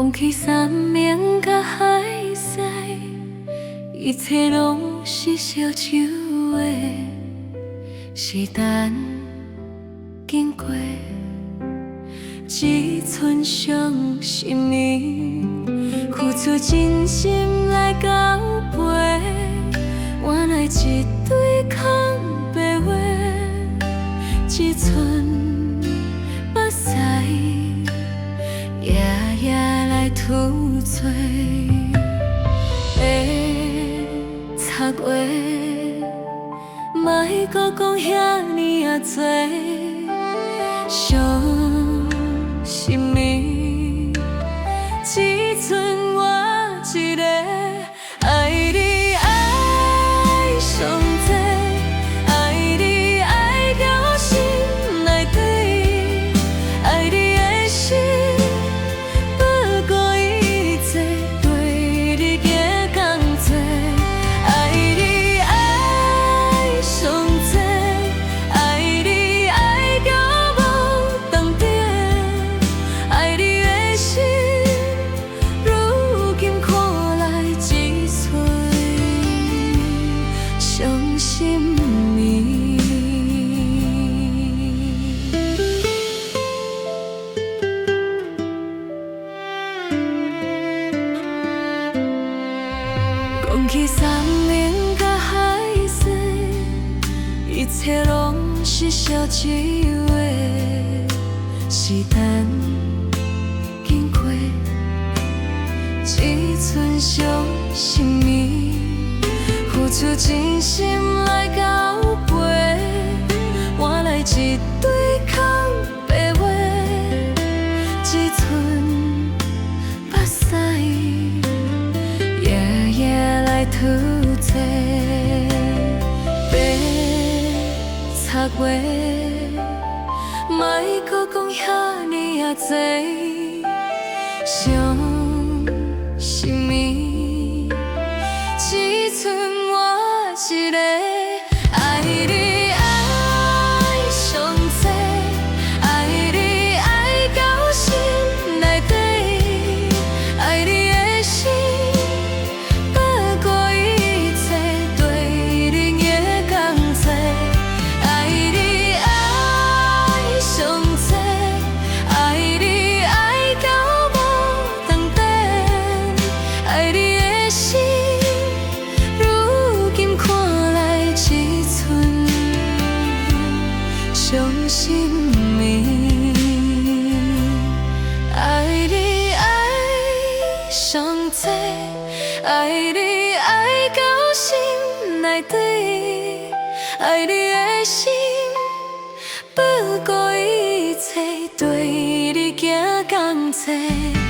讲起山盟甲海誓，一切拢是烧酒话，时间经过，只剩伤心意，付出真心来交陪，换来一堆空白话，只剩目屎夜夜来吐碎的插话，莫搁讲遐尼啊多伤心意，只剩我一个爱你爱上多，爱你爱到心内底，爱你的心不顾一切对你行同齐，爱你爱上多，爱你爱到无冻定，爱你的心如今看来只剩伤心意。讲起山盟甲海誓，一切拢是烧酒话，时间经过，只剩伤心意，付出真心来交陪，换来一堆空白话，只剩目屎夜夜来吐碎，白插话，莫搁讲遐尼啊多伤心意，只剩我一个爱你爱上多，爱你爱到心内底，爱你的心不顾一切对你行同齐，爱你爱上多，爱你爱到无冻定，爱你的心如今看来只剩伤心意，爱你爱上多，爱你爱到心内底，爱你的心不顾一切对你行同齐。